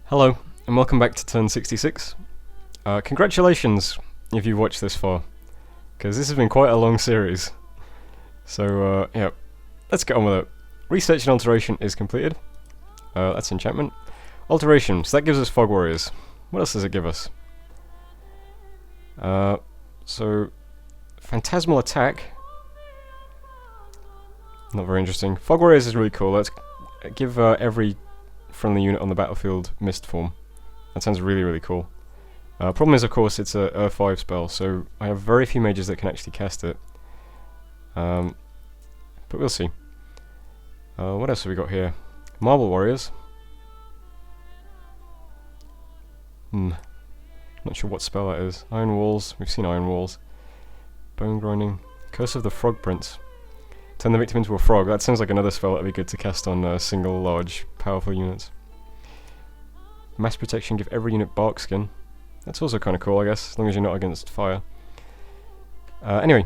Hello, and welcome back to turn 66. Congratulations if you've watched this far, because this has been quite a long series. So, yeah, let's get on with it. Research and alteration is completed. That's enchantment. Alteration, so that gives us Fog Warriors. What else does it give us? So, Phantasmal Attack. Not very interesting. Fog Warriors is really cool. Let's give every friendly unit on the battlefield mist form. That sounds really, really cool. Problem is, of course, it's a 5 spell, so I have very few mages that can actually cast it. But we'll see. What else have we got here? Marble Warriors. Not sure what spell that is. Iron Walls. We've seen Iron Walls. Bone Grinding. Curse of the Frog Prince. Turn the victim into a frog. That sounds like another spell that would be good to cast on single, large, powerful units. Mass Protection, give every unit bark skin. That's also kind of cool, I guess, as long as you're not against fire. Anyway,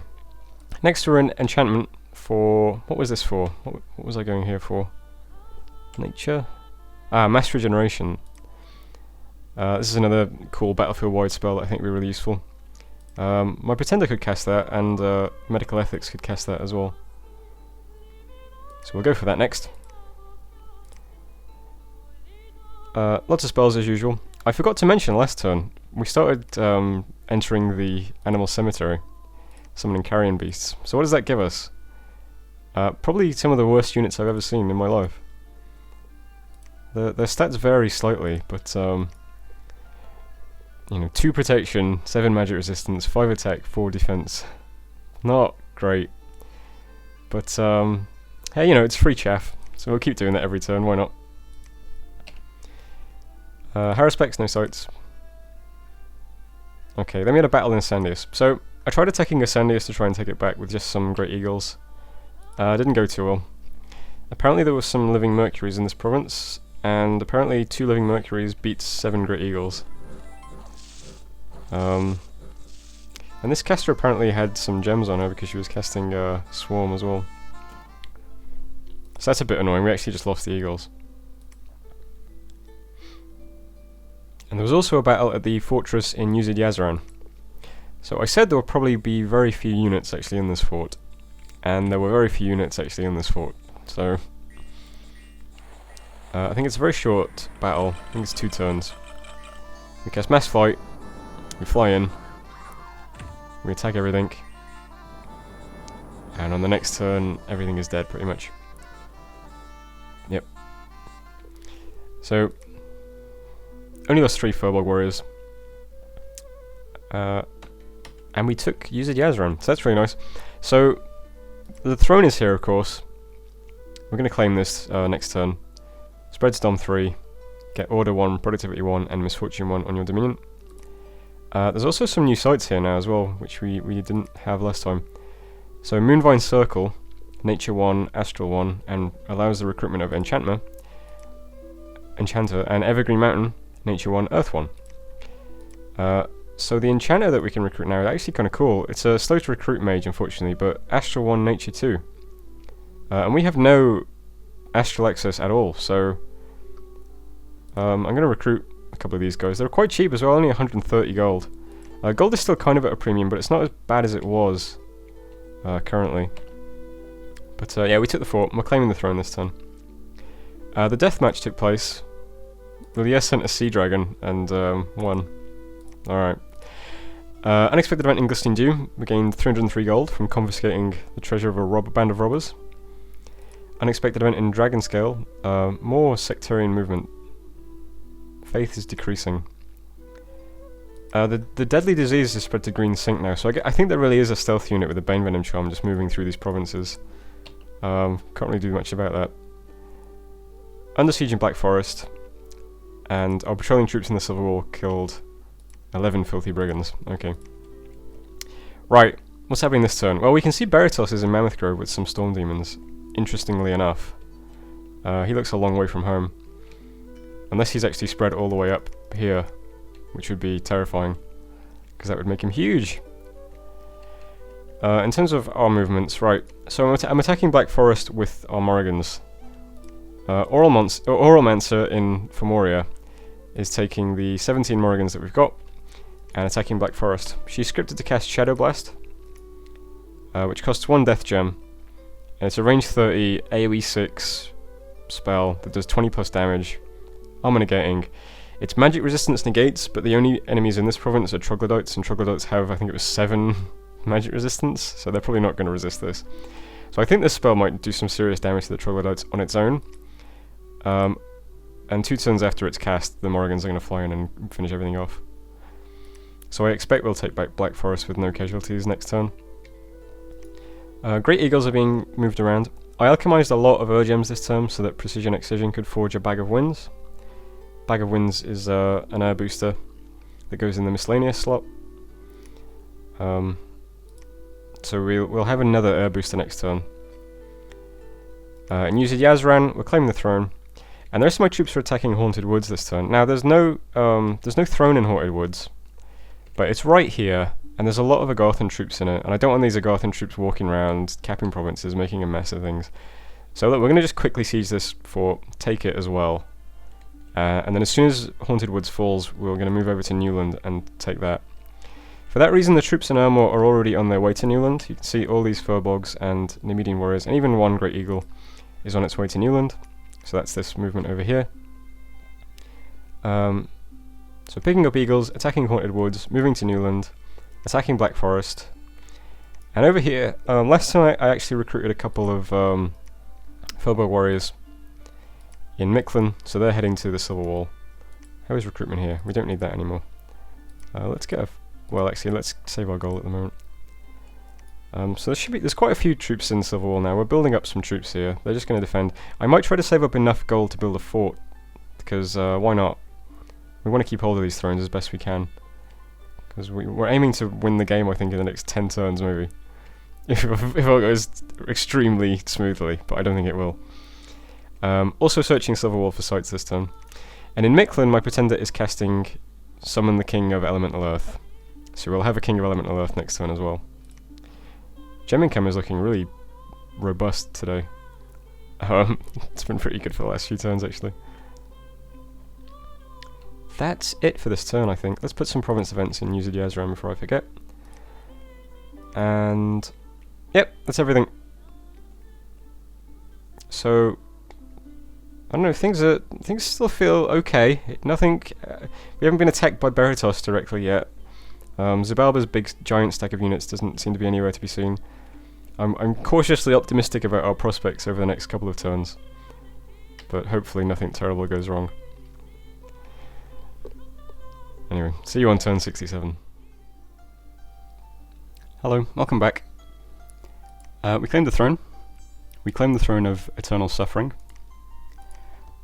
next we're in enchantment for... What was this for? What was I going here for? Nature? Mass Regeneration. This is another cool battlefield-wide spell that I think would be really useful. My Pretender could cast that, and Medical Ethics could cast that as well. So we'll go for that next. Lots of spells as usual. I forgot to mention last turn, we started entering the animal cemetery, summoning carrion beasts. So what does that give us? Probably some of the worst units I've ever seen in my life. Their stats vary slightly, but you know, 2 protection, 7 magic resistance, 5 attack, 4 defense. Not great. But hey, you know, it's free chaff, so we'll keep doing that every turn, why not? Haruspex, no sights. Okay, then we had a battle in Sandius. So, I tried attacking Sandius to try and take it back with just some Great Eagles. Didn't go too well. Apparently there were some Living Mercuries in this province, and apparently 2 Living Mercuries beats 7 Great Eagles. And this caster apparently had some gems on her because she was casting Swarm as well. So that's a bit annoying, we actually just lost the Eagles. And there was also a battle at the fortress in Uzid Yazran. So I said there would probably be very few units actually in this fort. And there were very few units actually in this fort. So I think it's a very short battle, I think it's 2 turns. We cast Mass Flight, we fly in, we attack everything, and on the next turn everything is dead pretty much. Yep. So, only lost 3 Furbog Warriors. And we took Uzid Yazran, so that's really nice. So, the throne is here, of course. We're going to claim this next turn. Spread Storm 3, get Order 1, Productivity 1, and Misfortune 1 on your Dominion. There's also some new sites here now as well, which we didn't have last time. So, Moonvine Circle, Nature 1, Astral 1, and allows the recruitment of Enchanter, and Evergreen Mountain, Nature 1, Earth 1. So the Enchanter that we can recruit now is actually kind of cool. It's a slow to recruit mage, unfortunately, but Astral 1, Nature 2. And we have no Astral access at all, so I'm going to recruit a couple of these guys. They're quite cheap as well, only 130 gold. Gold is still kind of at a premium, but it's not as bad as it was currently. But yeah, we took the fort, and we're claiming the throne this turn. The death match took place. Lilia sent a sea dragon and won. Alright. Unexpected event in Gusting Dew. We gained 303 gold from confiscating the treasure of a band of robbers. Unexpected event in Dragon Scale. More sectarian movement. Faith is decreasing. The deadly disease is spread to Green Sink now, so I think there really is a stealth unit with a Bane Venom Charm just moving through these provinces. Can't really do much about that. Under Siege in Black Forest, and our patrolling troops in the Civil War killed 11 filthy brigands. Okay. Right, what's happening this turn? Well, we can see Beritos is in Mammoth Grove with some Storm Demons, interestingly enough. He looks a long way from home. Unless he's actually spread all the way up here, which would be terrifying, because that would make him huge. In terms of our movements, right, so I'm attacking Black Forest with our Morrigans. Oralmancer in Fomoria is taking the 17 Morrigans that we've got and attacking Black Forest. She's scripted to cast Shadow Blast, which costs 1 Death Gem, and it's a range 30 AoE 6 spell that does 20 plus damage, armor negating. Its magic resistance negates, but the only enemies in this province are troglodytes, and troglodytes have, I think it was 7 magic resistance, so they're probably not going to resist this. So I think this spell might do some serious damage to the troglodytes on its own. And 2 turns after it's cast, the Morrigans are going to fly in and finish everything off. So I expect we'll take back Black Forest with no casualties next turn. Great Eagles are being moved around. I alchemized a lot of gems this turn so that Precision Excision could forge a Bag of Winds. Bag of Winds is an air booster that goes in the miscellaneous slot. So we'll have another air booster next turn. And using Yazran, we're claiming the throne. And the rest of my troops are attacking Haunted Woods this turn. Now there's no throne in Haunted Woods, but it's right here, and there's a lot of Agarthan troops in it, and I don't want these Agarthan troops walking around, capping provinces, making a mess of things. So look, we're going to just quickly siege this fort, take it as well. And then as soon as Haunted Woods falls, we're going to move over to Newland and take that. For that reason, the troops in Ermor are already on their way to Newland. You can see all these Furbolgs and Nemedian warriors, and even one Great Eagle is on its way to Newland. So that's this movement over here. So picking up Eagles, attacking Haunted Woods, moving to Newland, attacking Black Forest. And over here, last time I actually recruited a couple of Furbolg warriors in Mictlan, so they're heading to the Silver Wall. How is recruitment here? We don't need that anymore. Let's get a... well, actually, let's save our goal at the moment. So there's quite a few troops in Silver Wall now. We're building up some troops here. They're just going to defend. I might try to save up enough gold to build a fort, because why not? We want to keep hold of these thrones as best we can, because we're aiming to win the game, I think, in the next 10 turns, maybe. If it all goes extremely smoothly, but I don't think it will. Also searching Silver Wall for sites this turn. And in Mictlan, my pretender is casting Summon the King of Elemental Earth. So we'll have a King of Elemental Earth next turn as well. Gem income is looking really robust today. It's been pretty good for the last few turns, actually. That's it for this turn, I think. Let's put some province events in User Yazran before I forget. And... yep, that's everything. So... I don't know, things still feel okay. Nothing... we haven't been attacked by Beritos directly yet. Zabalba's big giant stack of units doesn't seem to be anywhere to be seen. I'm cautiously optimistic about our prospects over the next couple of turns, but hopefully nothing terrible goes wrong. Anyway, see you on turn 67. Hello, welcome back. We claimed the throne. We claimed the throne of Eternal Suffering.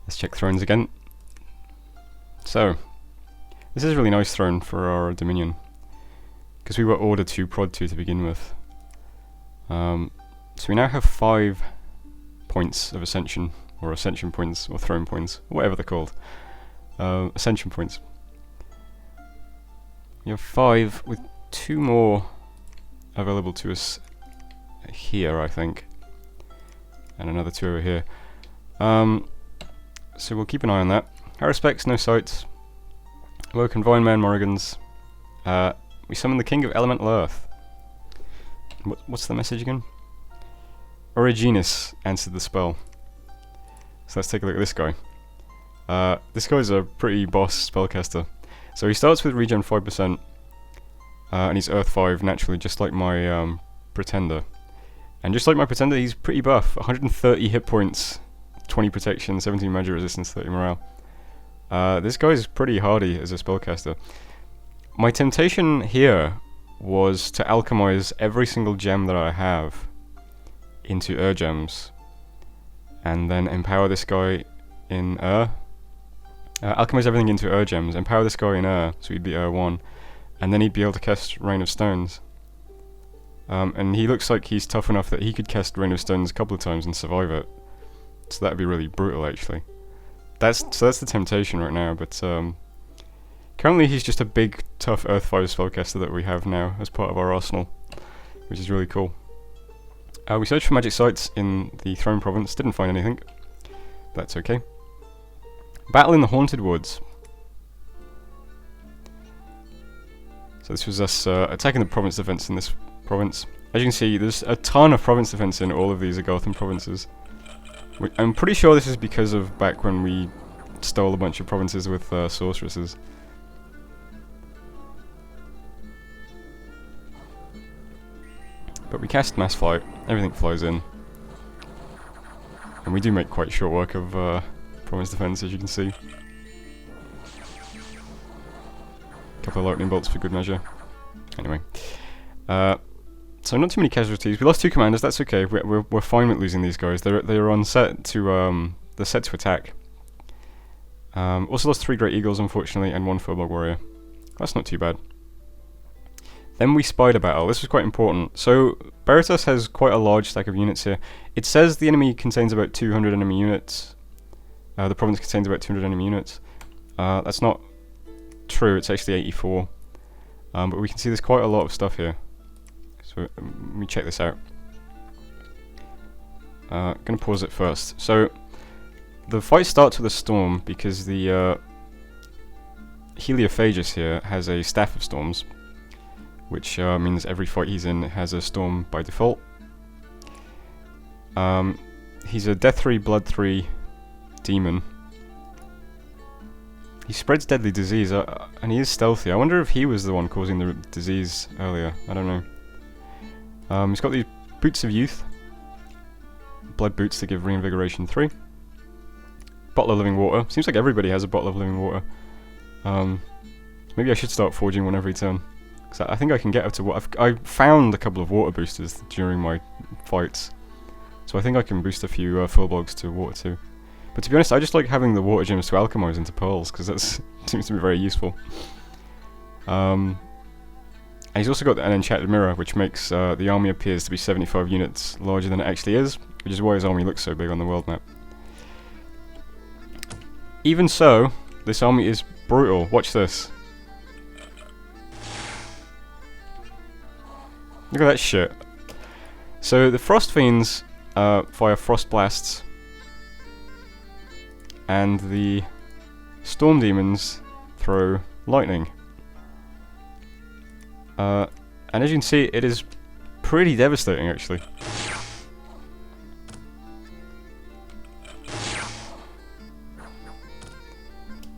Let's check thrones again. So, this is a really nice throne for our Dominion, because we were ordered to prod 2 to begin with. So we now have 5 points of ascension, or ascension points, or throne points, whatever they're called. Ascension points. We have 5 with 2 more available to us here, I think, and another 2 over here. So we'll keep an eye on that. Our respects, no sights. Low Convoy Man Morrigans. We summon the King of Elemental Earth. What's the message again? Origenis answered the spell. So let's take a look at this guy. This guy's a pretty boss spellcaster. So he starts with regen 5%, and he's Earth 5 naturally, just like my Pretender. And just like my Pretender, he's pretty buff. 130 hit points, 20 protection, 17 magic resistance, 30 morale. This guy's pretty hardy as a spellcaster. My temptation here was to alchemize every single gem that I have into gems, and then empower this guy in alchemize everything into gems, empower this guy in so he'd be 1, and then he'd be able to cast Rain of Stones. And he looks like he's tough enough that he could cast Rain of Stones a couple of times and survive it. So that'd be really brutal, actually. That's the temptation right now, but currently he's just a big, tough Earth 5 spellcaster that we have now as part of our arsenal, which is really cool. We searched for magic sites in the Throne Province, didn't find anything. That's okay. Battle in the Haunted Woods. So this was us attacking the province defense in this province. As you can see, there's a ton of province defense in all of these Agarthan provinces. I'm pretty sure this is because of back when we stole a bunch of provinces with sorceresses. But we cast Mass Flight, everything flows in. And we do make quite short work of province defense, as you can see. A couple of lightning bolts for good measure. Anyway. So not too many casualties. We lost 2 commanders, that's okay. We're fine with losing these guys. They're on set to they're set to attack. Also lost 3 Great Eagles, unfortunately, and 1 Furbog Warrior. That's not too bad. Then we spied a battle. This was quite important. So Baratas has quite a large stack of units here. It says the enemy contains about 200 enemy units. The province contains about 200 enemy units. That's not true. It's actually 84. But we can see there's quite a lot of stuff here. So let me check this out. Gonna pause it first. So the fight starts with a storm because the Heliophagus here has a staff of storms, which means every fight he's in has a storm by default. He's a Death 3, Blood 3 demon. He spreads deadly disease, and he is stealthy. I wonder if he was the one causing the disease earlier. I don't know. He's got these Boots of Youth. Blood Boots to give Reinvigoration 3. Bottle of Living Water. Seems like everybody has a Bottle of Living Water. Maybe I should start forging one every turn. Cause I think I can get up to what I found a couple of water boosters during my fights, so I think I can boost a few Fullbogs to water too. But to be honest, I just like having the water gems to alchemize into pearls because that seems to be very useful. And he's also got an enchanted mirror, which makes the army appears to be 75 units larger than it actually is, which is why his army looks so big on the world map. Even so, this army is brutal. Watch this. Look at that shit. So the Frost Fiends fire Frost Blasts, and the Storm Demons throw Lightning. And as you can see, it is pretty devastating actually.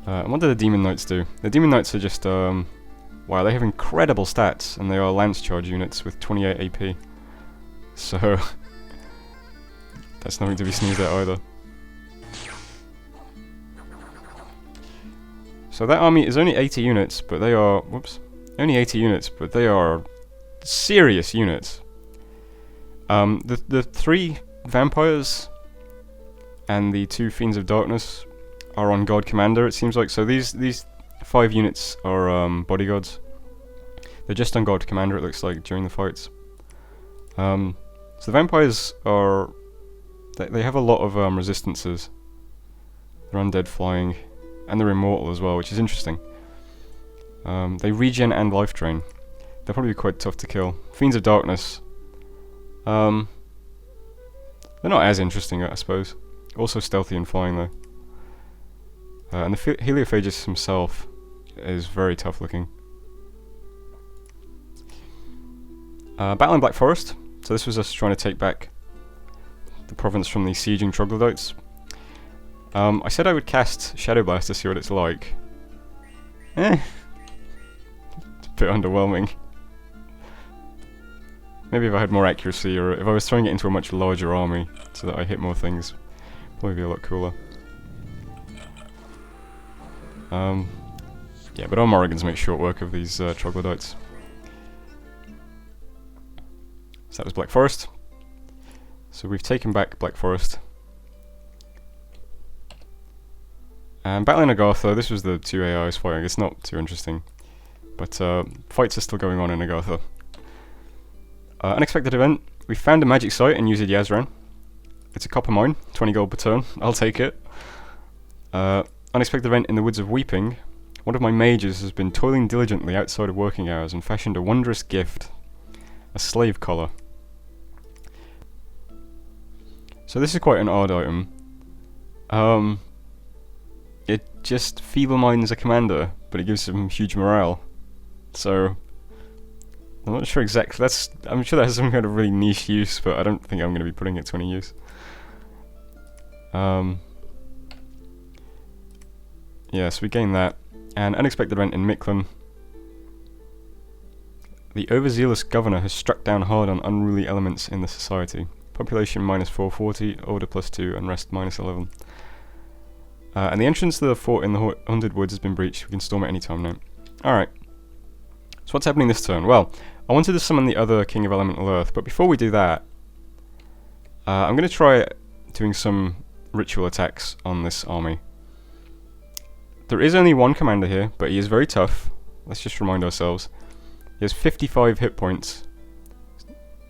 And what do the Demon Knights do? The Demon Knights are just wow, they have incredible stats, and they are Lance Charge units with 28 AP. So that's nothing to be sneezed at either. So that army is only 80 units, but they are only 80 units, but they are serious units. The 3 vampires and the 2 Fiends of Darkness are on God Commander, it seems like. So these 5 units are bodyguards. They're just on God Commander, it looks like, during the fights. So the vampires are... They have a lot of resistances. They're undead flying, and they're immortal as well, which is interesting. They regen and life drain. They'll probably be quite tough to kill. Fiends of Darkness. They're not as interesting, I suppose. Also stealthy and flying though. And the Heliophagus himself is very tough looking. Battle in Black Forest. So this was us trying to take back the province from the sieging troglodytes. I said I would cast Shadow Blast to see what it's like. It's a bit underwhelming. Maybe if I had more accuracy, or if I was throwing it into a much larger army so that I hit more things, probably be a lot cooler. Yeah, but our Morrigans make short work of these troglodytes. So that was Black Forest. So we've taken back Black Forest. And battling Agartha, this was the 2 AIs fighting. It's not too interesting, but fights are still going on in Agartha. Unexpected event. We found a magic site in Uzid Yazran. It's a copper mine, 20 gold per turn. I'll take it. Unexpected event in the Woods of Weeping. One of my mages has been toiling diligently outside of working hours and fashioned a wondrous gift. A slave collar. So this is quite an odd item. It just feeble minds a commander, but it gives him huge morale. So I'm not sure exactly. I'm sure that has some kind of really niche use, but I don't think I'm going to be putting it to any use. Yeah, so we gain that. And unexpected event in Mictlan. The overzealous governor has struck down hard on unruly elements in the society. Population minus 440, order plus 2, unrest minus 11. And the entrance to the fort in the Haunted Woods has been breached. We can storm at any time now. Alright. So what's happening this turn? Well, I wanted to summon the other King of Elemental Earth, but before we do that, I'm going to try doing some ritual attacks on this army. There is only one commander here, but he is very tough. Let's just remind ourselves. He has 55 hit points.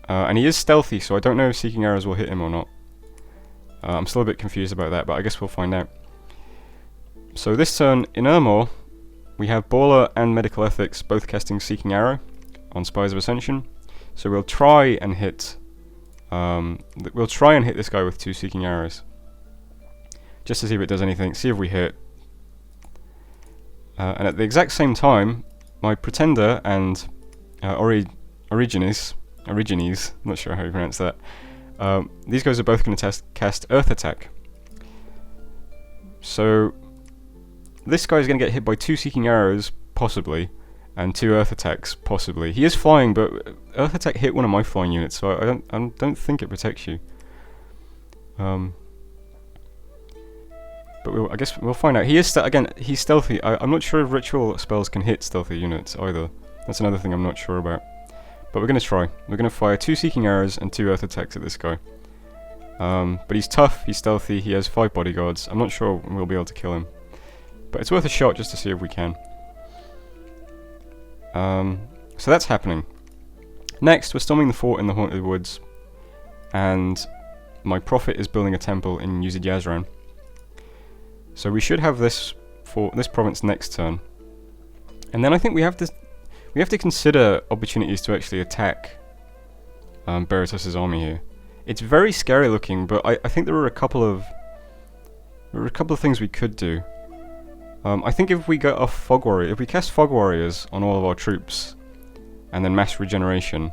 And he is stealthy, so I don't know if Seeking Arrows will hit him or not. I'm still a bit confused about that, but I guess we'll find out. So this turn, in Ermor, we have Baller and Medical Ethics both casting Seeking Arrow on Spies of Ascension. So we'll try and hit this guy with 2 Seeking Arrows. Just to see if it does anything, see if we hit. And at the exact same time, my Pretender and Origines, not sure how you pronounce that, these guys are both going to cast Earth Attack. So this guy is going to get hit by 2 Seeking Arrows, possibly, and 2 Earth Attacks, possibly. He is flying, but Earth Attack hit one of my flying units, so I don't think it protects you. But I guess we'll find out. He is he's stealthy. I'm not sure if ritual spells can hit stealthy units either. That's another thing I'm not sure about. But we're going to try. We're going to fire 2 Seeking Arrows and 2 Earth Attacks at this guy. But he's tough, he's stealthy, he has 5 bodyguards. I'm not sure we'll be able to kill him. But it's worth a shot just to see if we can. So that's happening. Next, we're storming the fort in the Haunted Woods. And my prophet is building a temple in Yuzid Yazran. So we should have this province next turn. And then I think we have to consider opportunities to actually attack Beritus's army here. It's very scary looking, but I think there are a couple of things we could do. I think if we get off Fog Warrior, if we cast Fog Warriors on all of our troops, and then mass regeneration,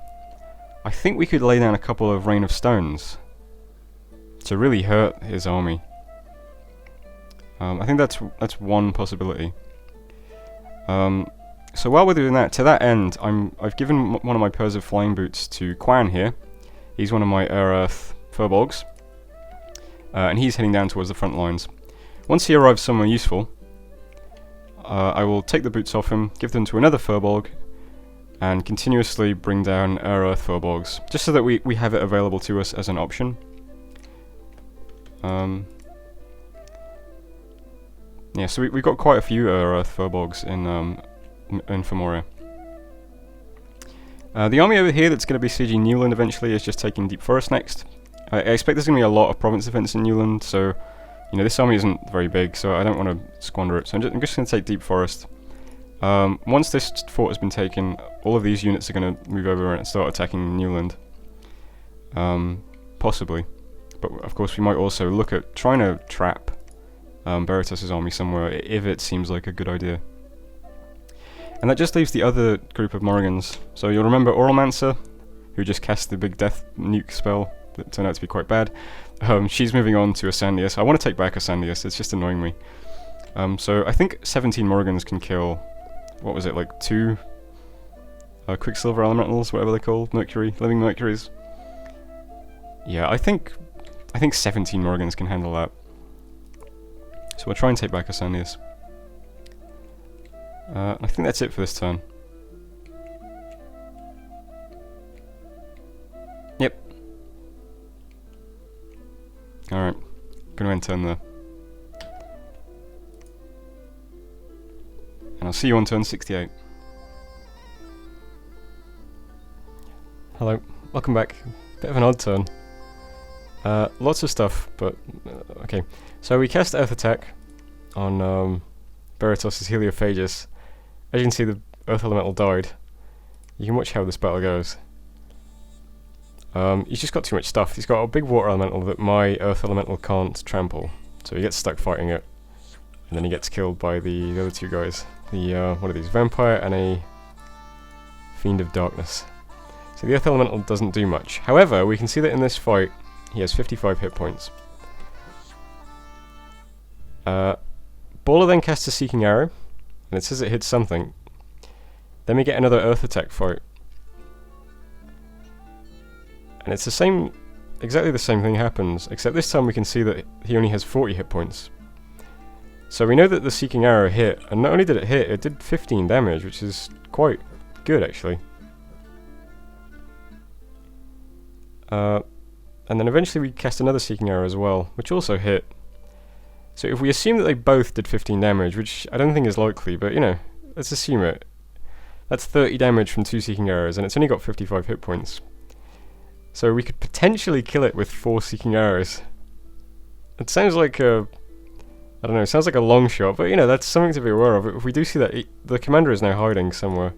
I think we could lay down a couple of Rain of Stones to really hurt his army. I think that's one possibility. So while we're doing that, to that end, I've given one of my pairs of flying boots to Quan here. He's one of my Air Earth Furbolgs, and he's heading down towards the front lines. Once he arrives somewhere useful, I will take the boots off him, give them to another Furbolg, and continuously bring down Air Earth Furbolgs, just so that we have it available to us as an option. Yeah, so we've got quite a few Air Earth Furbolgs in Fomoria. The army over here that's going to be sieging Newland eventually is just taking Deep Forest next. I expect there's going to be a lot of province defense in Newland, so this army isn't very big, so I don't want to squander it. So I'm just going to take Deep Forest. Once this fort has been taken, all of these units are going to move over and start attacking Newland. Possibly. But of course we might also look at trying to trap Beritus's army somewhere if it seems like a good idea. And that just leaves the other group of Morrigans. So you'll remember Oralmancer, who just cast the big death nuke spell that turned out to be quite bad. She's moving on to Asandius. I want to take back Asandius, it's just annoying me. So I think 17 Morrigans can kill, what was it, like 2 Quicksilver Elementals, whatever they're called, Living Mercuries. Yeah, I think 17 Morrigans can handle that. So we'll try and take back Asandius. I think that's it for this turn. Yep. Alright. Gonna end turn there. And I'll see you on turn 68. Hello. Welcome back. Bit of an odd turn. Lots of stuff, but okay. So we cast Earth Attack on Beritus's Heliophagus. As you can see, the Earth Elemental died. You can watch how this battle goes. He's just got too much stuff. He's got a big Water Elemental that my Earth Elemental can't trample, so he gets stuck fighting it, and then he gets killed by the other 2 guys. The what are these? Vampire and a Fiend of Darkness. So the Earth Elemental doesn't do much. However, we can see that in this fight, he has 55 hit points. Baller then casts a Seeking Arrow, and it says it hits something. Then we get another Earth attack fight. And it's the same, exactly the same thing happens, except this time we can see that he only has 40 hit points. So we know that the Seeking Arrow hit, and not only did it hit, it did 15 damage, which is quite good actually. And then eventually we cast another Seeking Arrow as well, which also hit. So if we assume that they both did 15 damage, which I don't think is likely, but you know, let's assume it. That's 30 damage from 2 Seeking Arrows, and it's only got 55 hit points. So we could potentially kill it with 4 Seeking Arrows. It sounds like a... I don't know, it sounds like a long shot, but you know, that's something to be aware of. If we do see that the commander is now hiding somewhere,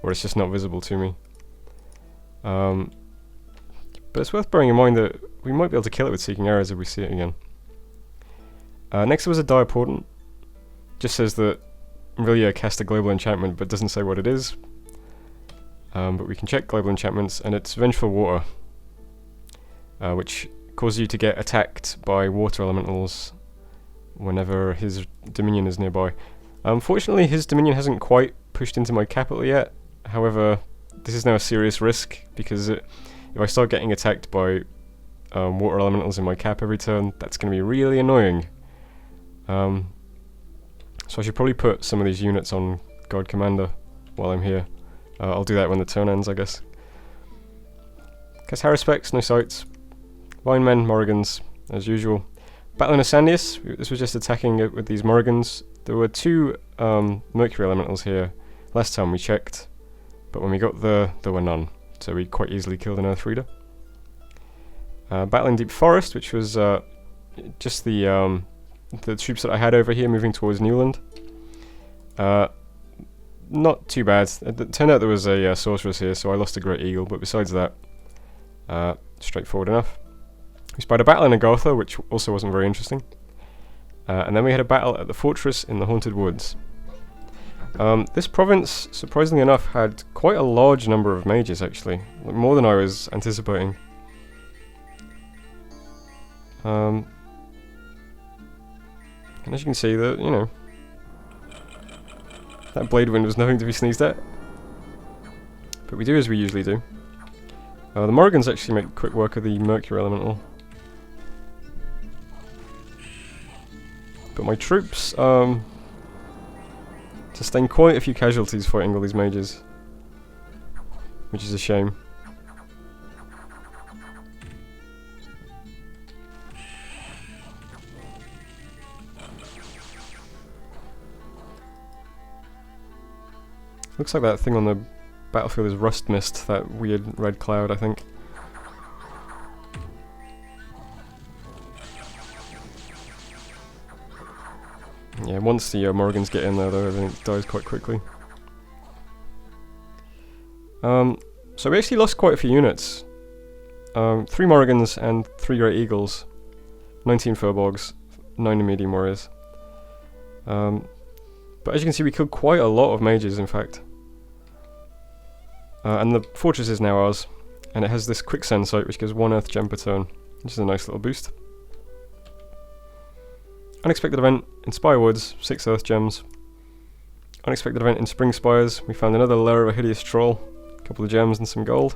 or it's just not visible to me. But it's worth bearing in mind that we might be able to kill it with Seeking Arrows if we see it again. Next there was a Dire Portent. Just says that Aurelia cast a global enchantment, but doesn't say what it is. But we can check global enchantments, and it's Vengeful Water, which causes you to get attacked by water elementals whenever his dominion is nearby. Unfortunately, his dominion hasn't quite pushed into my capital yet. However, this is now a serious risk, because if I start getting attacked by water elementals in my cap every turn, that's going to be really annoying. So I should probably put some of these units on Guard Commander while I'm here. I'll do that when the turn ends, I guess. Cast Haruspex, no sights. Vinemen, Morrigans, as usual. Battling Assandius, this was just attacking it with these Morrigans. There were 2 Mercury Elementals here last time we checked, but when we got there were none, so we quite easily killed an Earth Reader. Battling Deep Forest, which was just the troops that I had over here moving towards Newland. Not too bad. It turned out there was a sorceress here, so I lost a Great Eagle, but besides that, straightforward enough. We spied a battle in Agartha, which also wasn't very interesting. And then we had a battle at the fortress in the Haunted Woods. This province, surprisingly enough, had quite a large number of mages, actually. Like, more than I was anticipating. And as you can see, that you know, that Blade Wind was nothing to be sneezed at. But we do as we usually do. The Morrigans actually make quick work of the Mercury Elemental. But my troops sustain quite a few casualties fighting all these mages, which is a shame. Looks like that thing on the battlefield is Rust Mist, that weird red cloud, I think. Yeah, once the Morrigans get in there though, everything dies quite quickly. So we actually lost quite a few units. 3 Morrigans and 3 Great Eagles, 19 Furbolgs, 9 medium warriors. But as you can see, we killed quite a lot of mages, in fact. And the fortress is now ours, and it has this quicksand site which gives 1 earth gem per turn, which is a nice little boost. Unexpected event in Spire Woods, 6 earth gems. Unexpected event in Spring Spires, we found another lair of a hideous troll, a couple of gems and some gold.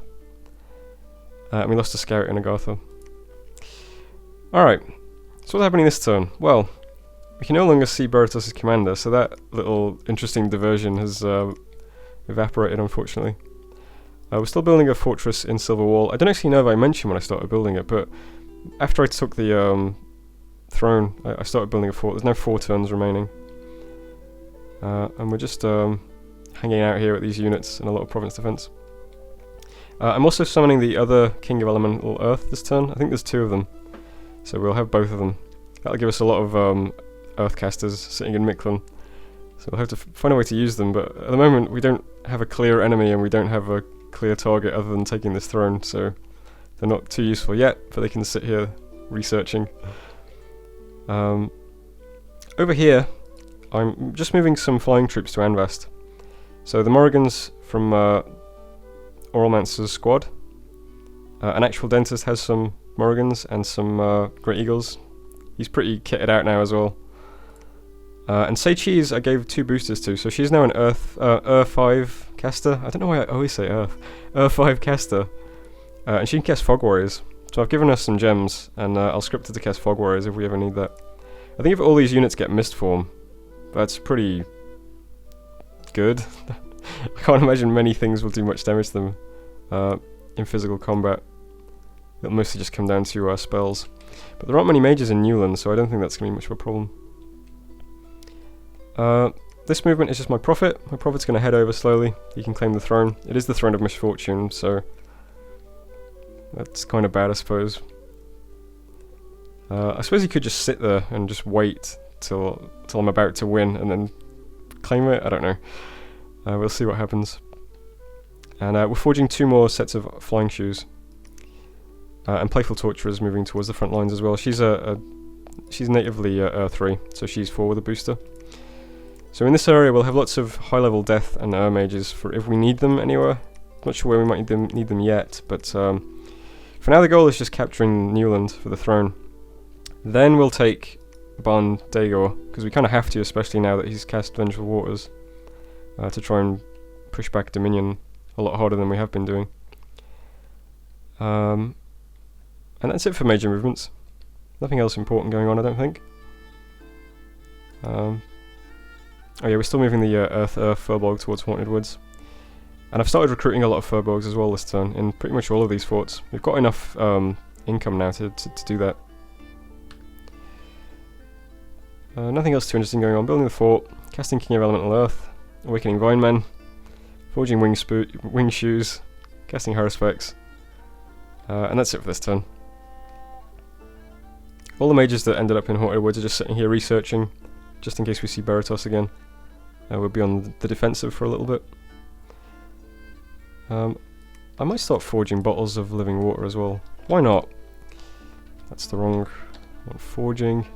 And we lost a scout in Agartha. Alright, so what's happening this turn? Well, we can no longer see Baratos' commander, so that little interesting diversion has evaporated, unfortunately. We're still building a fortress in Silver Wall. I don't actually know if I mentioned when I started building it, but after I took the throne, I started building a fort. There's now 4 turns remaining. And we're just hanging out here at these units in a lot of province defense. I'm also summoning the other King of Elemental Earth this turn. I think there's 2 of them, so we'll have both of them. That'll give us a lot of Earth casters sitting in Mictlan, so we'll have to find a way to use them, but at the moment we don't have a clear enemy and we don't have a clear target other than taking this throne, so they're not too useful yet, but they can sit here researching. Over here, I'm just moving some flying troops to Anvast. So the Morrigans from Oralmancer's squad. An actual dentist has some Morrigans and some Great Eagles. He's pretty kitted out now as well. And Say Cheese I gave 2 boosters to, so she's now an Earth 5 caster. I don't know why I always say Earth. Earth 5 caster. And she can cast Fog Warriors. So I've given her some gems, and I'll script her to cast Fog Warriors if we ever need that. I think if all these units get Mist Form, that's pretty good. I can't imagine many things will do much damage to them in physical combat. It'll mostly just come down to spells. But there aren't many mages in Newland, so I don't think that's going to be much of a problem. This movement is just my prophet. My prophet's going to head over slowly. He can claim the throne. It is the throne of misfortune, so that's kind of bad, I suppose. I suppose he could just sit there and just wait till I'm about to win and then claim it. I don't know. We'll see what happens. And we're forging 2 more sets of flying shoes. And Playful Torturer's moving towards the front lines as well. She's she's natively Earth 3, so she's 4 with a booster. So in this area we'll have lots of high-level death and mages for if we need them anywhere. Not sure where we might need them yet, but for now the goal is just capturing Newland for the throne. Then we'll take Barn Daegor, because we kind of have to, especially now that he's cast Vengeful Waters, to try and push back Dominion a lot harder than we have been doing. And that's it for major movements. Nothing else important going on, I don't think. Oh yeah, we're still moving the Earth Furbolg towards Haunted Woods. And I've started recruiting a lot of Furbolgs as well this turn, in pretty much all of these forts. We've got enough income now to do that. Nothing else too interesting going on. Building the fort, casting King of Elemental Earth, awakening Vinemen, forging wing shoes, casting Haruspex, and that's it for this turn. All the mages that ended up in Haunted Woods are just sitting here researching, just in case we see Baratos again. We'll be on the defensive for a little bit. I might start forging bottles of living water as well. Why not? That's the wrong one. Forging.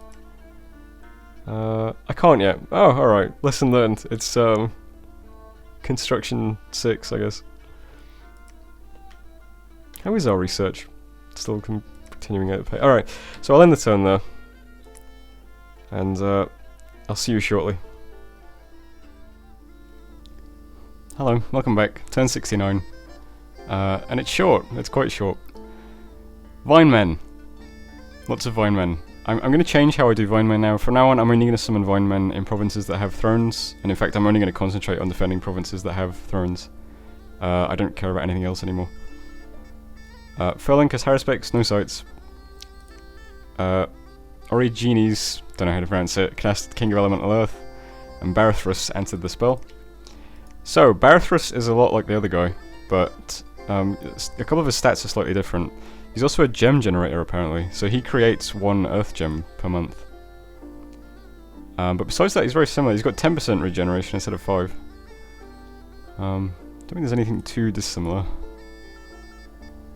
I can't yet. Oh, alright. Lesson learned. It's construction 6, I guess. How is our research? Still continuing at the pace. Alright, so I'll end the turn there. And I'll see you shortly. Hello, welcome back. Turn 69. And it's short. It's quite short. Vinemen. Lots of Vinemen. I'm going to change how I do Vinemen now. From now on, I'm only going to summon Vinemen in provinces that have thrones. And in fact, I'm only going to concentrate on defending provinces that have thrones. I don't care about anything else anymore. Furling has Haruspex, no sights. Origines, don't know how to pronounce it, cast King of Elemental Earth. And Barathrus answered the spell. So, Barathrus is a lot like the other guy, but a couple of his stats are slightly different. He's also a gem generator, apparently, so he creates 1 Earth gem per month. But besides that, he's very similar. He's got 10% regeneration instead of 5. Don't think there's anything too dissimilar.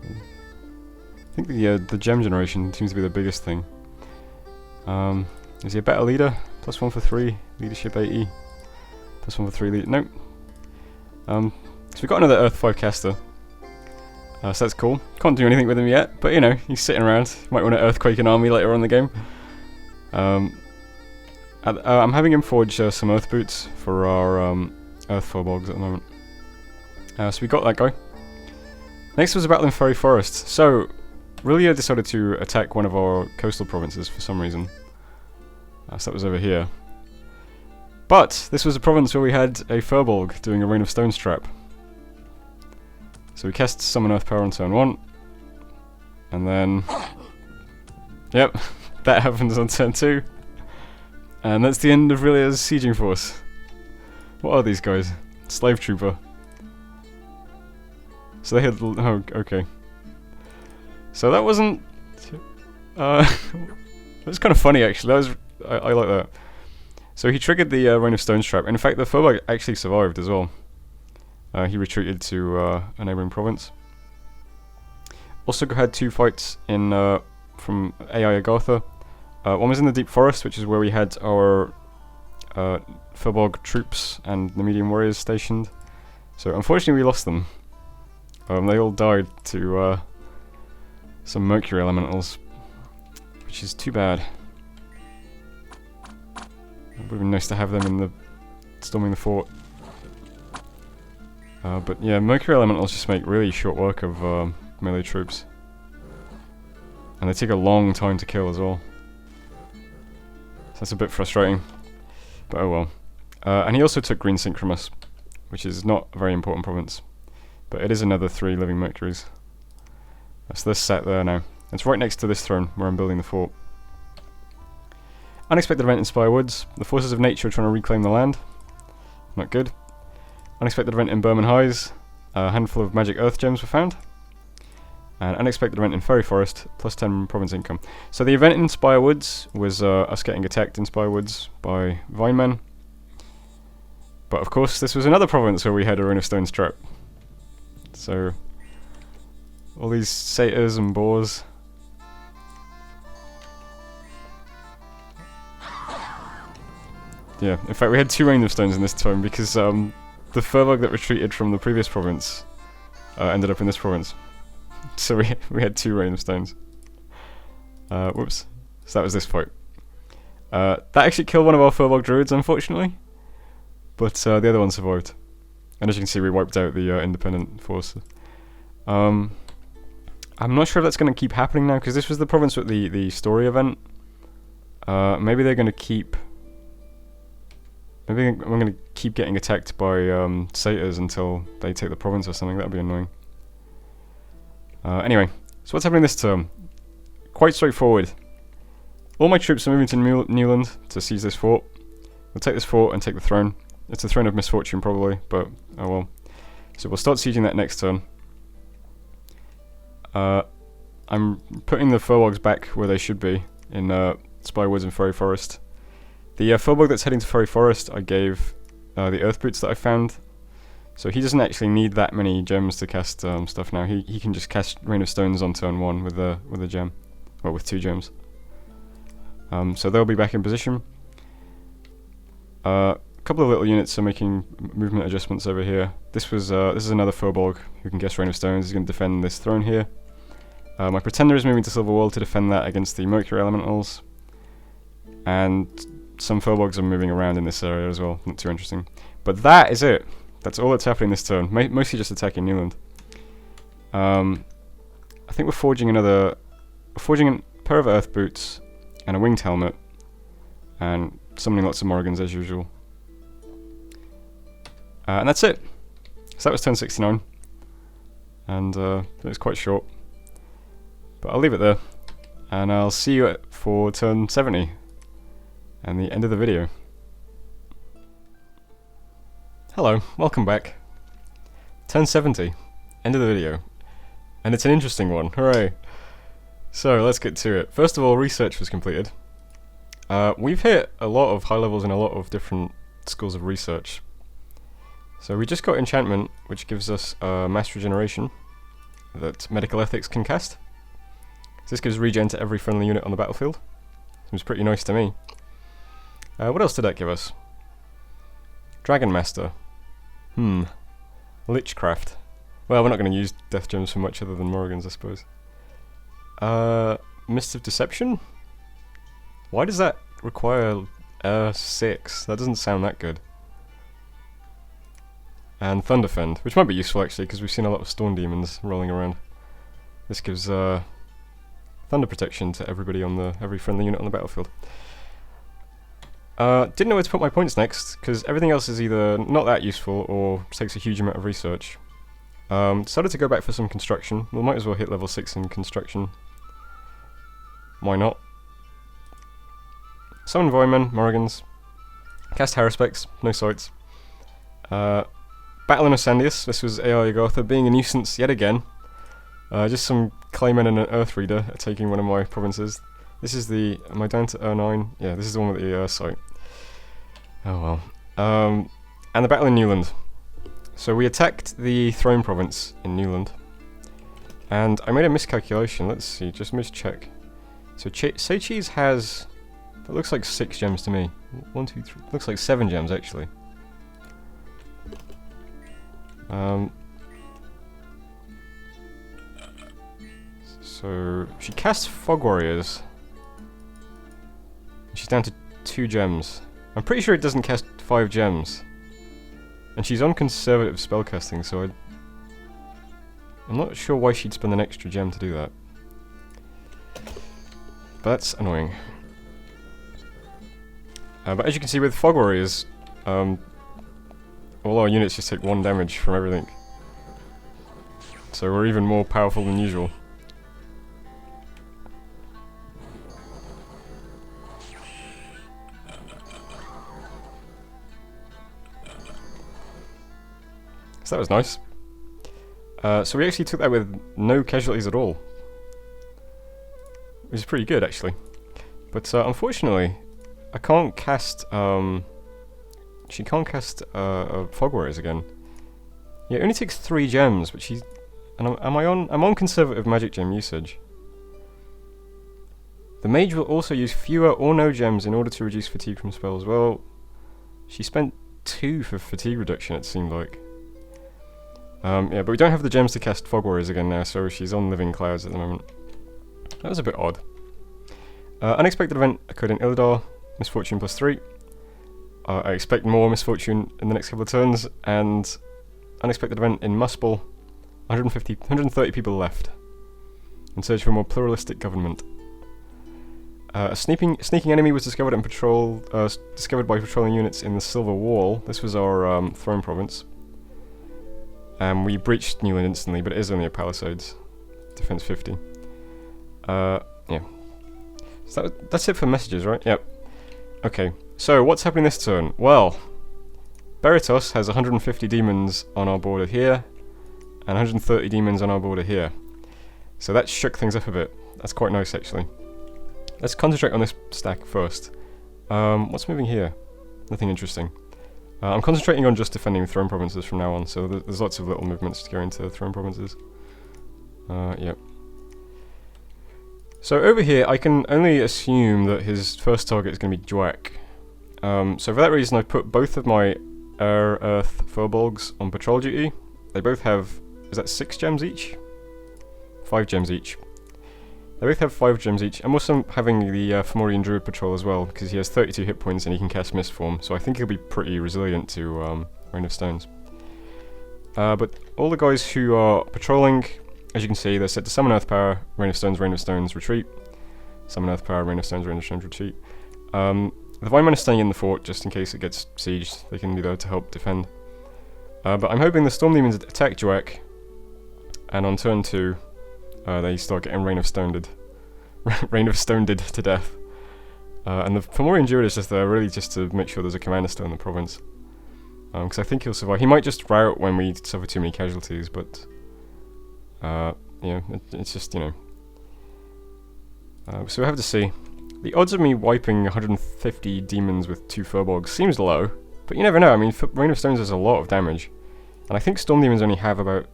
I think the gem generation seems to be the biggest thing. Is he a better leader? +1 for 3, leadership 80. +1 for 3 lead. Nope. So we've got another Earth 5 caster. So that's cool. Can't do anything with him yet, but you know, he's sitting around. Might want to earthquake an army later on in the game. I'm having him forge some Earth Boots for our Earth Furbolgs at the moment. So we got that guy. Next was a battle in Fairy Forest. So, Rilia decided to attack one of our coastal provinces for some reason. So that was over here. But, this was a province where we had a Furbolg doing a Rain of Stones trap. So we cast Summon Earth Power on turn 1. And then... Yep, that happens on turn 2. And that's the end of Rilia's sieging force. What are these guys? Slave Trooper. So they had... Oh, okay. So that wasn't... that was kind of funny, actually. That was... I like that. So he triggered the Rain of Stones trap. In fact, the Furbolg actually survived as well. He retreated to a neighbouring province. Also had 2 fights in from AI Agartha. One was in the Deep Forest, which is where we had our Furbolg troops and the medium warriors stationed. So unfortunately we lost them. They all died to some mercury elementals, which is too bad. It would have been nice to have them in the storming the fort. But yeah, mercury elementals just make really short work of melee troops. And they take a long time to kill as well. So that's a bit frustrating. But oh well. And he also took Green Synchromus, which is not a very important province. But it is another 3 living mercuries. So this set there now. It's right next to this throne where I'm building the fort. Unexpected event in Spire Woods. The forces of nature are trying to reclaim the land. Not good. Unexpected event in Berman Highs. A handful of magic earth gems were found. And unexpected event in Fairy Forest. Plus 10 province income. So the event in Spire Woods was us getting attacked in Spire Woods by Vinemen. But of course this was another province where we had a Rune of Stone's trap. So all these satyrs and boars. Yeah, in fact we had 2 Rain of Stones in this time because the Furbolg that retreated from the previous province ended up in this province. So we had 2 Rain of Stones. Whoops. So that was this fight. That actually killed one of our Furbolg druids, unfortunately. But the other one survived. And as you can see, we wiped out the independent force. I'm not sure if that's going to keep happening now, because this was the province with the story event. Maybe they're going to keep... Maybe I'm going to keep getting attacked by satyrs until they take the province or something. That would be annoying. Anyway, so what's happening this term? Quite straightforward. All my troops are moving to Newland to seize this fort. We'll take this fort and take the throne. It's the Throne of Misfortune probably, but oh well. So we'll start sieging that next turn. I'm putting the Furbolgs back where they should be, in Spire Woods and Fairy Forest. The Furbolg that's heading to Fairy Forest, I gave the Earth Boots that I found. So he doesn't actually need that many gems to cast stuff now. He can just cast Rain of Stones on turn 1 with a gem, or with 2 gems. So they'll be back in position. A couple of little units are making movement adjustments over here. This is another Furbolg who can cast Rain of Stones. He's going to defend this throne here. My Pretender is moving to Silverwall to defend that against the Mercury Elementals. And some Furbolgs are moving around in this area as well. Not too interesting. But that is it. That's all that's happening this turn. Mostly just attacking Newland. I think we're forging a pair of Earth Boots and a Winged Helmet. And summoning lots of Morrigans as usual. And that's it. So that was turn 69. And it was quite short. But I'll leave it there. And I'll see you for turn 70. And the end of the video. Hello, welcome back. Turn 70. End of the video. And it's an interesting one, hooray! So, let's get to it. First of all, research was completed. We've hit a lot of high levels in a lot of different schools of research. So we just got enchantment, which gives us mass regeneration that medical ethics can cast. So this gives regen to every friendly unit on the battlefield. Seems pretty nice to me. What else did that give us? Dragon Master. Lichcraft. Well, we're not going to use death gems for much other than Morrigans, I suppose. Mist of Deception? Why does that require 6? That doesn't sound that good. And Thunderfend, which might be useful actually, because we've seen a lot of Storm Demons rolling around. This gives Thunder Protection to everybody on every friendly unit on the battlefield. Didn't know where to put my points next, because everything else is either not that useful or takes a huge amount of research. Decided to go back for some construction. We might as well hit level 6 in construction. Why not? Summon Voidmen, Morrigans. Cast Haruspex, no sights. Battle in Osandius, this was AI Agartha being a nuisance yet again. Just some Claymen and an Earth Reader are taking one of my provinces. This is am I down to R9? Yeah, this is the one with the site. Oh well. And the battle in Newland. So we attacked the Throne province in Newland. And I made a miscalculation, let's see, just mischeck. So Seichi's has, that looks like 6 gems to me. 1, 2, 3, looks like 7 gems actually. So she casts Fog Warriors. She's down to 2 gems. I'm pretty sure it doesn't cast 5 gems. And she's on conservative spellcasting, so I'm not sure why she'd spend an extra gem to do that. But that's annoying. But as you can see with Fog Warriors, all our units just take 1 damage from everything. So we're even more powerful than usual. So that was nice. So we actually took that with no casualties at all. Which is pretty good, actually. But unfortunately, I can't cast... she can't cast Fog Warriors again. Yeah, it only takes 3 gems, but she's... And I'm on conservative magic gem usage. The mage will also use fewer or no gems in order to reduce fatigue from spells. Well, she spent 2 for fatigue reduction, it seemed like. Yeah, but we don't have the gems to cast Fog Warriors again now, so she's on Living Clouds at the moment. That was a bit odd. Unexpected event occurred in Illidar, misfortune +3. I expect more misfortune in the next couple of turns, and unexpected event in Muspel, 130 people left, in search of a more pluralistic government. A sneaking enemy was discovered and discovered by patrolling units in the Silver Wall. This was our throne province. We breached Newland instantly, but it is only a palisades. Defense 50. Yeah. So that's it for messages, right? Yep. Okay, so what's happening this turn? Well, Beritos has 150 demons on our border here, and 130 demons on our border here. So that shook things up a bit. That's quite nice, actually. Let's concentrate on this stack first. What's moving here? Nothing interesting. I'm concentrating on just defending throne provinces from now on, so there's lots of little movements to go into throne provinces. Yep. So over here, I can only assume that his first target is going to be Dweck. So for that reason, I put both of my Air, Earth Furbolgs on patrol duty. They both have, is that 6 gems each? 5 gems each. They both have 5 gems each. I'm also having the Fomorian Druid patrol as well, because he has 32 hit points and he can cast Mistform, so I think he'll be pretty resilient to Rain of Stones. But all the guys who are patrolling, as you can see, they're set to Summon Earth Power, Rain of Stones, Retreat. Summon Earth Power, Rain of Stones, Retreat. The Divine Men are staying in the fort just in case it gets sieged. They can be there to help defend. But I'm hoping the Storm Demons attack Dweck, and on turn 2, they start getting Rain of Stoned to death. And the Fomorian Druid is just there really just to make sure there's a Commander still in the province. Because I think he'll survive. He might just rout when we suffer too many casualties, but... yeah, it's just, you know... so we have to see. The odds of me wiping 150 demons with 2 Furbolgs seems low, but you never know. I mean, Rain of Stones does a lot of damage. And I think Storm Demons only have about...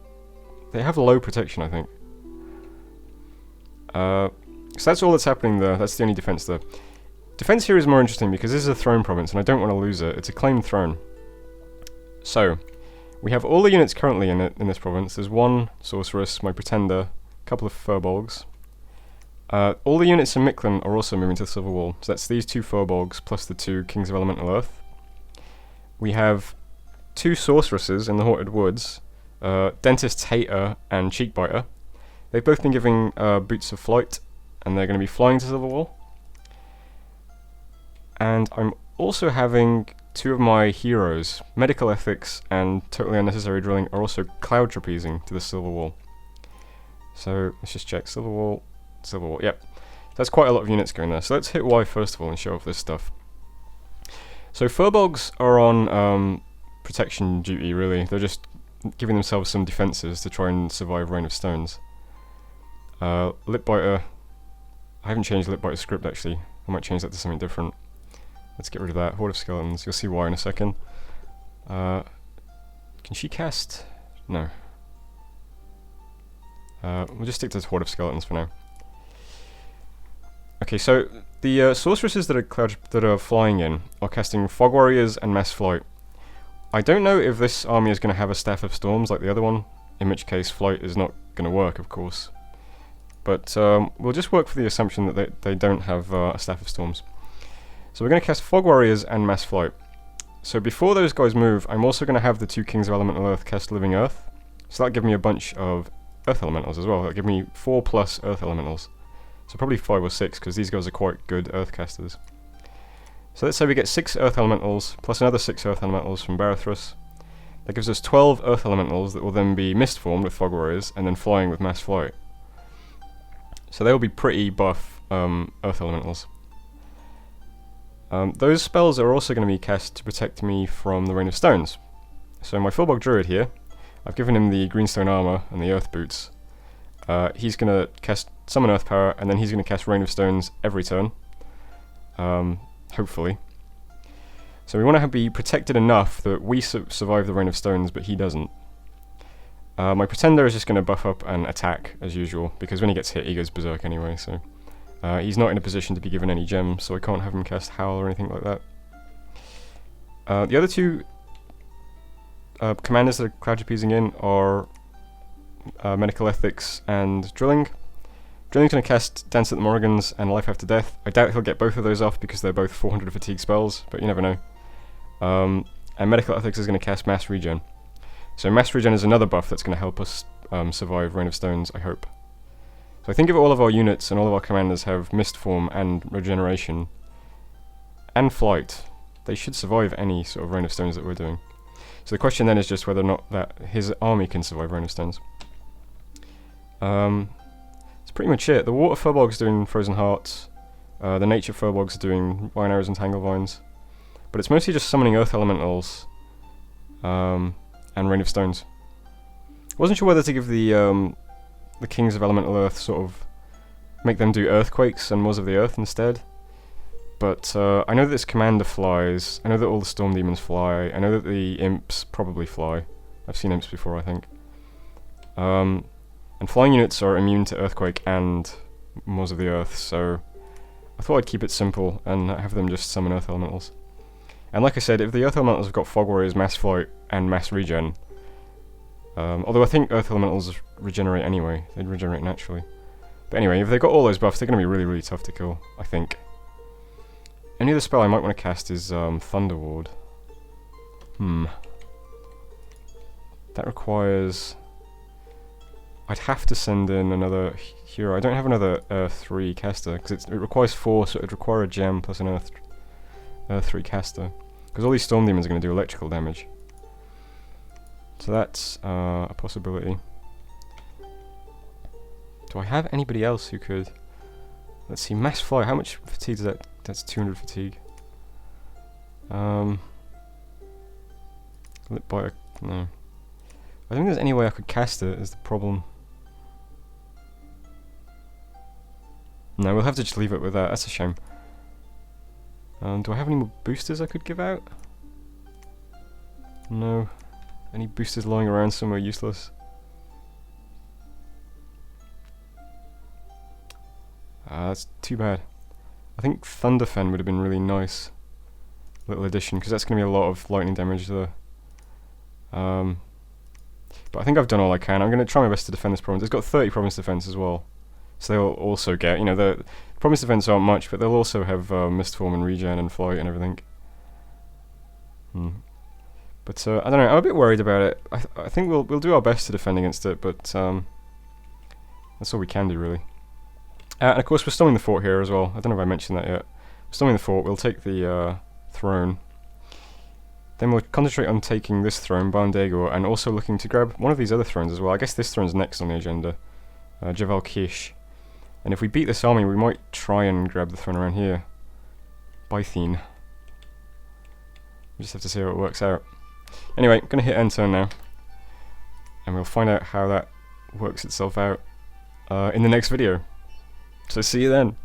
They have low protection, I think. So that's all that's happening there. That's the only defense there. Defense here is more interesting because this is a throne province and I don't want to lose it. It's a claimed throne. So, we have all the units currently in this province. There's 1 Sorceress, my Pretender, a couple of Furbolgs. All the units in Mictlan are also moving to the Silver Wall. So that's these 2 Furbolgs plus the 2 Kings of Elemental Earth. We have 2 Sorceresses in the Haunted Woods, Dentist's Hater and Cheekbiter. They've both been giving Boots of Flight, and they're going to be flying to Silver Wall. And I'm also having 2 of my heroes, Medical Ethics and Totally Unnecessary Drilling, are also cloud trapezing to the Silver Wall. So let's just check. Silver Wall, yep. That's quite a lot of units going there. So let's hit Y first of all and show off this stuff. So Furbolgs are on protection duty, really. They're just giving themselves some defenses to try and survive Rain of Stones. Lipbiter, I haven't changed Lipbiter's script actually. I might change that to something different. Let's get rid of that. Horde of Skeletons, you'll see why in a second. Can she cast? No. We'll just stick to Horde of Skeletons for now. Okay, so the sorceresses that are flying in are casting Fog Warriors and Mass Flight. I don't know if this army is going to have a Staff of Storms like the other one, in which case Flight is not going to work, of course. but we'll just work for the assumption that they don't have a Staff of Storms. So we're going to cast Fog Warriors and Mass Flight. So before those guys move, I'm also going to have the 2 Kings of Elemental Earth cast Living Earth. So that'll give me a bunch of Earth Elementals as well. That'll give me 4 plus Earth Elementals. So probably 5 or 6, because these guys are quite good Earth casters. So let's say we get 6 Earth Elementals, plus another 6 Earth Elementals from Barathras. That gives us 12 Earth Elementals that will then be Mist formed with Fog Warriors, and then flying with Mass Flight. So they'll be pretty buff Earth Elementals. Those spells are also going to be cast to protect me from the Rain of Stones. So my Fullbog Druid here, I've given him the Greenstone Armor and the Earth Boots. He's going to cast Summon Earth Power, and then he's going to cast Rain of Stones every turn. Hopefully. So we want to be protected enough that we survive the Rain of Stones, but he doesn't. My Pretender is just going to buff up and attack, as usual, because when he gets hit, he goes berserk anyway, so... he's not in a position to be given any gems, so I can't have him cast Howl or anything like that. The other 2 commanders that are Cloud Appeasing in are Medical Ethics and Drilling. Drilling's going to cast Dance at the Morrigans and Life After Death. I doubt he'll get both of those off because they're both 400 fatigue spells, but you never know. And Medical Ethics is going to cast Mass Regen. So Mass Regen is another buff that's going to help us survive Rain of Stones, I hope. So I think if all of our units and all of our commanders have Mist Form and Regeneration and Flight, they should survive any sort of Rain of Stones that we're doing. So the question then is just whether or not that his army can survive Rain of Stones. That's pretty much it. The Water Furbog's doing Frozen Hearts, the Nature Furbog's doing Vine Arrows and Tangle Vines, but it's mostly just summoning Earth Elementals and Rain of Stones. I wasn't sure whether to give the Kings of Elemental Earth sort of make them do Earthquakes and Moors of the Earth instead. But I know that this Commander flies, I know that all the Storm Demons fly, I know that the Imps probably fly. I've seen Imps before, I think. And flying units are immune to Earthquake and Moors of the Earth, so I thought I'd keep it simple and have them just summon Earth Elementals. And like I said, if the Earth Elementals have got Fog Warriors, Mass Flight, and Mass Regen, although I think Earth Elementals regenerate anyway, they'd regenerate naturally. But anyway, if they've got all those buffs, they're going to be really, really tough to kill, I think. Any other spell I might want to cast is Thunder Ward. That requires... I'd have to send in another hero. I don't have another Earth 3 caster, because it requires 4, so it'd require a gem plus an Earth 3 caster. Because all these Storm Demons are going to do electrical damage. So that's a possibility. Do I have anybody else who could... Let's see, Mass Fly, how much fatigue is that? That's 200 fatigue. Lit by a... no. I don't think there's any way I could cast it, is the problem. No, we'll have to just leave it with that, that's a shame. Do I have any more boosters I could give out? No. Any boosters lying around somewhere useless? That's too bad. I think Thunderfen would have been really nice. Little addition, because that's going to be a lot of lightning damage there. But I think I've done all I can. I'm going to try my best to defend this province. It's got 30 province defense as well. So they'll also get, you know, the province defense aren't much, but they'll also have Mistform and Regen and Flight and everything. But I don't know, I'm a bit worried about it. I think we'll do our best to defend against it, but that's all we can do, really. And of course, we're storming the fort here as well. I don't know if I mentioned that yet. We're storming the fort, we'll take the throne. Then we'll concentrate on taking this throne, Barn Daegor, and also looking to grab one of these other thrones as well. I guess this throne's next on the agenda, Javal Kish. And if we beat this army, we might try and grab the throne around here. Bythene. We just have to see how it works out. Anyway, I'm going to hit end turn now. And we'll find out how that works itself out in the next video. So see you then.